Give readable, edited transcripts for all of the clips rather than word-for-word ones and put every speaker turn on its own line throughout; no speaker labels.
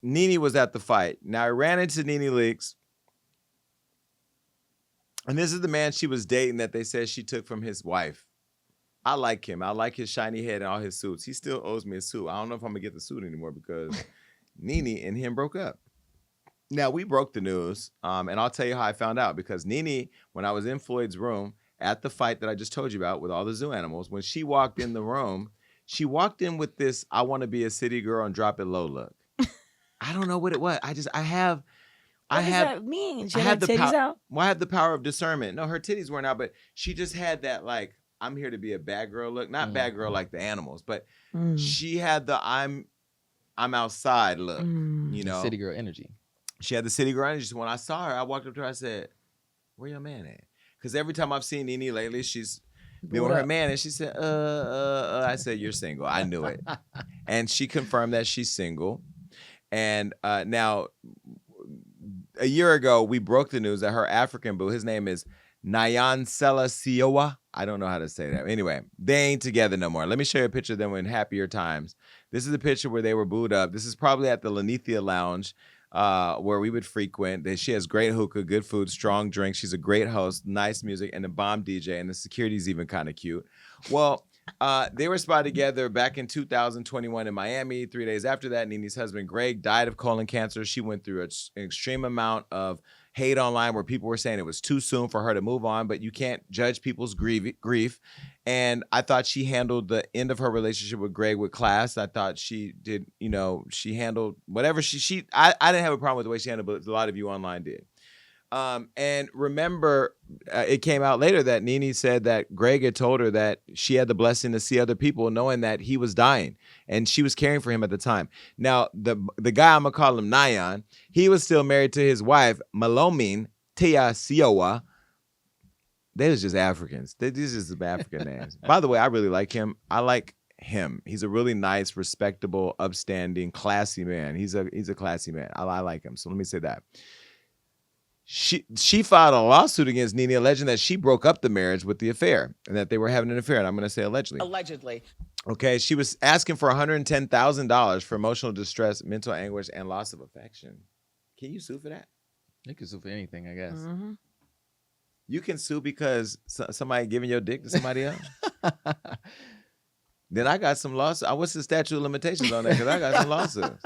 Nene was at the fight. Now, I ran into Nene Leakes, and this is the man she was dating that they said she took from his wife. I like him. I like his shiny head and all his suits. He still owes me a suit. I don't know if I'm going to get the suit anymore because Nene and him broke up. Now, we broke the news, and I'll tell you how I found out. Because Nene, when I was in Floyd's room at the fight that I just told you about with all the zoo animals, when she walked in the room, she walked in with this I want to be a city girl and drop it low look. I don't know what it was. What does that mean? She had titties out? Well, I had the power of discernment. No, her titties weren't out, but she just had that, like, I'm here to be a bad girl look. Not bad girl like the animals, but she had the I'm outside look, you know.
City girl energy.
She had the city girl energy. So when I saw her, I walked up to her, I said, where your man at? Because every time I've seen Nene lately, she's been with her man, and she said, I said, you're single. I knew it. And she confirmed that she's single. And now, a year ago, we broke the news that her African boo, his name is Nyonisela Sioh. I don't know how to say that. Anyway, they ain't together no more. Let me show you a picture of them in happier times. This is a picture where they were booed up. This is probably at the Lanithia Lounge where we would frequent. She has great hookah, good food, strong drinks. She's a great host, nice music, and a bomb DJ, and the security's even kind of cute. Well, they were spotted together back in 2021 in Miami. 3 days after that, Nene's husband, Greg, died of colon cancer. She went through an extreme amount of hate online where people were saying it was too soon for her to move on, but you can't judge people's grief. And I thought she handled the end of her relationship with Greg with class. I thought she did, she handled whatever I didn't have a problem with the way she handled, but a lot of you online did. And remember, it came out later that Nene said that Greg had told her that she had the blessing to see other people, knowing that he was dying, and she was caring for him at the time. Now, the guy, I'm gonna call him Nyan, he was still married to his wife, Nyonisela Sioh. They was just Africans. These are just African names. By the way, I really like him. I like him. He's a really nice, respectable, upstanding, classy man. He's a classy man. I like him. So let me say that. She filed a lawsuit against Nene alleging that she broke up the marriage with the affair and that they were having an affair. And I'm going to say allegedly.
Allegedly.
Okay. She was asking for $110,000 for emotional distress, mental anguish, and loss of affection. Can you sue for that?
You can sue for anything, I guess.
Mm-hmm.
You can sue because somebody giving your dick to somebody else? Then I got some lawsuits. What's the statute of limitations on that? Because I got some lawsuits.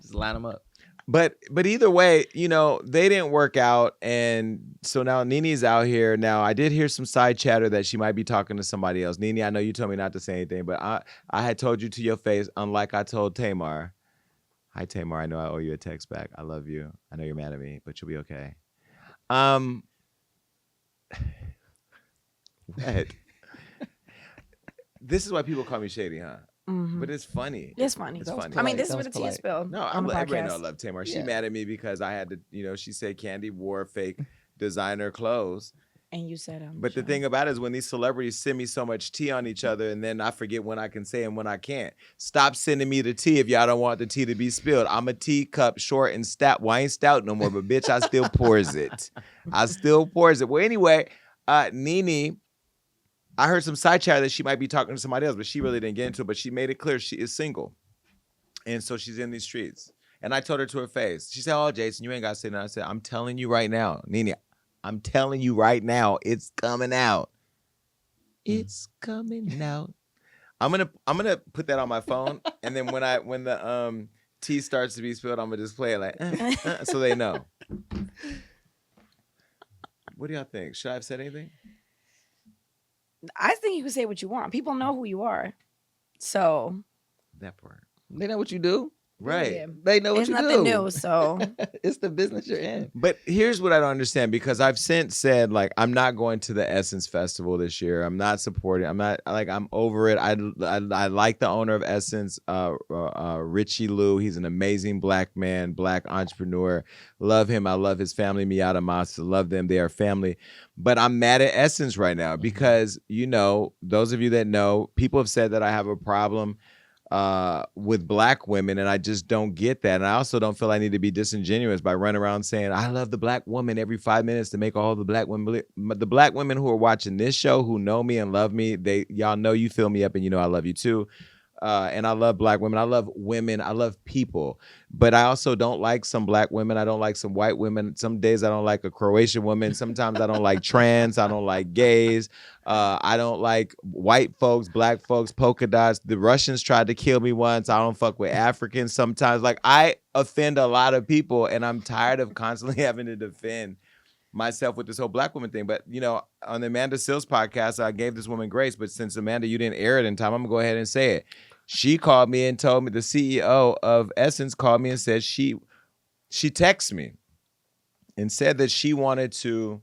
Just line them up.
But either way, they didn't work out. And so now Nene's out here. Now, I did hear some side chatter that she might be talking to somebody else. Nene, I know you told me not to say anything, but I had told you to your face, unlike I told Tamar. Hi, Tamar. I know I owe you a text back. I love you. I know you're mad at me, but you'll be okay. What? This is why people call me shady, huh? Mm-hmm. But it's funny.
It's funny.
It's funny.
I mean, this is what the tea spilled.
No, everybody know I love Tamar. She mad at me because I had to, she said Candy wore fake designer clothes.
And you said
But the thing about it is when these celebrities send me so much tea on each other and then I forget when I can say and when I can't. Stop sending me the tea if y'all don't want the tea to be spilled. I'm a teacup, short and stout. Well, I ain't stout no more, but bitch, I still pours it. Well, anyway, Nene, I heard some side chatter that she might be talking to somebody else, but she really didn't get into it. But she made it clear she is single. And so she's in these streets. And I told her to her face. She said, oh, Jason, you ain't got to say that. I said, I'm telling you right now, Nene, I'm telling you right now, it's coming out. It's coming out. I'm gonna put that on my phone. And then when the tea starts to be spilled, I'm gonna just play it like so they know. What do y'all think? Should I have said anything?
I think you can say what you want. People know who you are. So
that part.
They know what you do.
Right.
Yeah.
They know what you do.
It's nothing new, so.
It's the business you're in.
But here's what I don't understand, because I've since said, like, I'm not going to the Essence Festival this year. I'm not supporting. I'm over it. I like the owner of Essence, Richie Liu. He's an amazing black man, black entrepreneur. Love him. I love his family, Miata Masa. Love them. They are family. But I'm mad at Essence right now because, those of you that know, people have said that I have a problem with black women, and I just don't get that. And I also don't feel I need to be disingenuous by running around saying I love the black woman every 5 minutes to make all the black women believe. The black women who are watching this show, who know me and love me, y'all know you fill me up, and I love you too. And I love black women. I love women. I love people. But I also don't like some black women. I don't like some white women. Some days I don't like a Croatian woman. Sometimes I don't like trans. I don't like gays. I don't like white folks, black folks, polka dots. The Russians tried to kill me once. I don't fuck with Africans sometimes. Like, I offend a lot of people, and I'm tired of constantly having to defend myself with this whole black woman thing. But, you know, on the Amanda Seales podcast, I gave this woman grace. But since, Amanda, you didn't air it in time, I'm going to go ahead and say it. She called me and told me, the CEO of Essence called me and said she texted me and said that she wanted to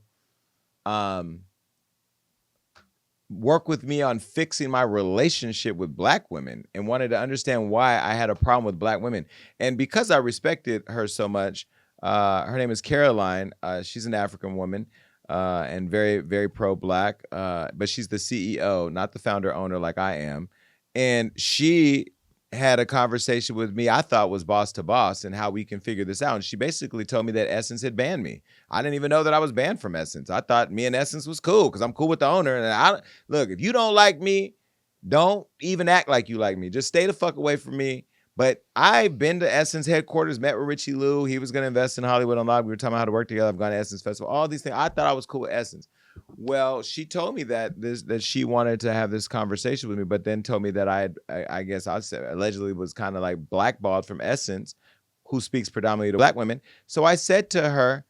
work with me on fixing my relationship with black women and wanted to understand why I had a problem with black women. And because I respected her so much, her name is Caroline. She's an African woman and very, very pro-black, but she's the CEO, not the founder owner like I am. And she had a conversation with me I thought was boss to boss and how we can figure this out. And she basically told me that Essence had banned me. I didn't even know that I was banned from Essence. I thought me and Essence was cool because I'm cool with the owner. And look, if you don't like me, don't even act like you like me. Just stay the fuck away from me. But I've been to Essence headquarters, met with Richie Lou. He was going to invest in Hollywood Unlocked. We were talking about how to work together. I've gone to Essence Festival, all these things. I thought I was cool with Essence. Well, she told me that she wanted to have this conversation with me, but then told me that I guess I said allegedly was kind of like blackballed from Essence, who speaks predominantly to black women. So I said to her,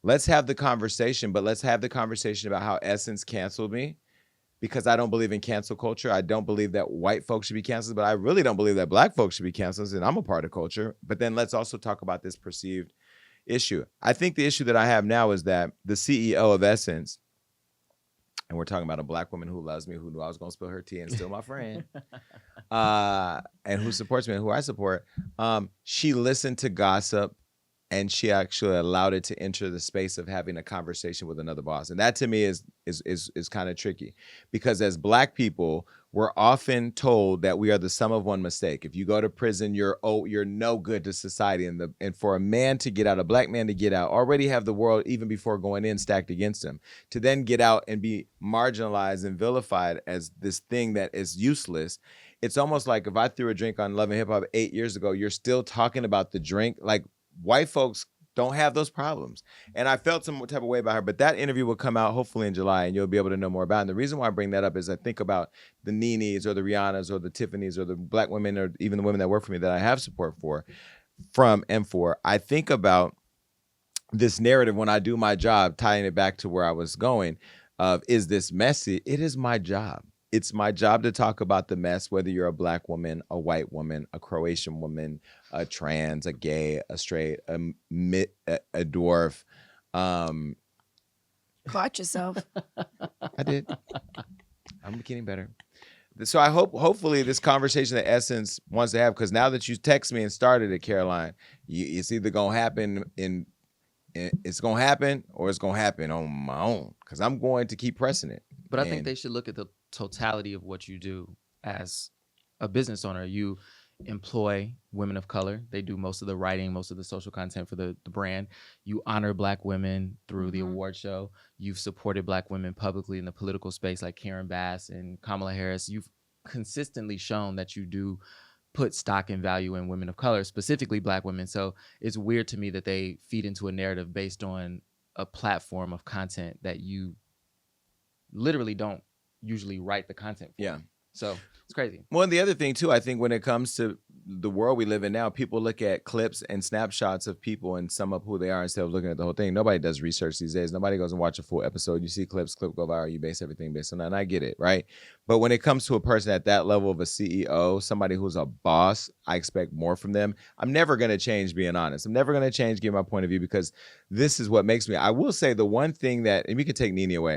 let's have the conversation, but let's have the conversation about how Essence canceled me, because I don't believe in cancel culture. I don't believe that white folks should be canceled, but I really don't believe that black folks should be canceled, and I'm a part of culture. But then let's also talk about this perceived issue. I think the issue that I have now is that the CEO of Essence, and we're talking about a black woman who loves me, who knew I was going to spill her tea and still my friend, and who supports me and who I support. She listened to gossip, and she actually allowed it to enter the space of having a conversation with another boss. And that to me is kind of tricky, because as black people, we're often told that we are the sum of one mistake. If you go to prison, you're no good to society. And for a man to get out, a black man to get out, already have the world even before going in stacked against him, to then get out and be marginalized and vilified as this thing that is useless. It's almost like if I threw a drink on Love and Hip Hop 8 years ago, you're still talking about the drink. Like, white folks don't have those problems. And I felt some type of way about her, but that interview will come out hopefully in July, and you'll be able to know more about it. And the reason why I bring that up is I think about the Nenes or the Rihannas or the Tiffany's or the black women or even the women that work for me that I have support from M4. I think about this narrative when I do my job, tying it back to where I was going of, is this messy? It is my job. It's my job to talk about the mess, whether you're a black woman, a white woman, a Croatian woman, a trans, a gay, a straight, a dwarf.
Watch yourself.
I did. I'm getting better. So I hopefully this conversation that Essence wants to have, because now that you text me and started it, Caroline, it's either going to happen it's going to happen or it's going to happen on my own, because I'm going to keep pressing it.
But I think they should look at the totality of what you do as a business owner. You employ women of color. They do most of the writing, most of the social content for the brand. You honor black women through the award show. You've supported black women publicly in the political space, like Karen Bass and Kamala Harris. You've consistently shown that you do put stock and value in women of color, specifically black women. So it's weird to me that they feed into a narrative based on a platform of content that you literally don't usually write the content for.
Yeah.
So it's crazy.
Well, and the other thing too, I think when it comes to the world we live in now, people look at clips and snapshots of people and sum up who they are instead of looking at the whole thing. Nobody does research these days. Nobody goes and watch a full episode. You see clip go viral, you base everything based on that. And I get it, right? But when it comes to a person at that level of a CEO, somebody who's a boss, I expect more from them. I'm never going to change, being honest. I'm never going to change, giving my point of view, because this is what makes me. I will say the one thing that, and we could take Nene away,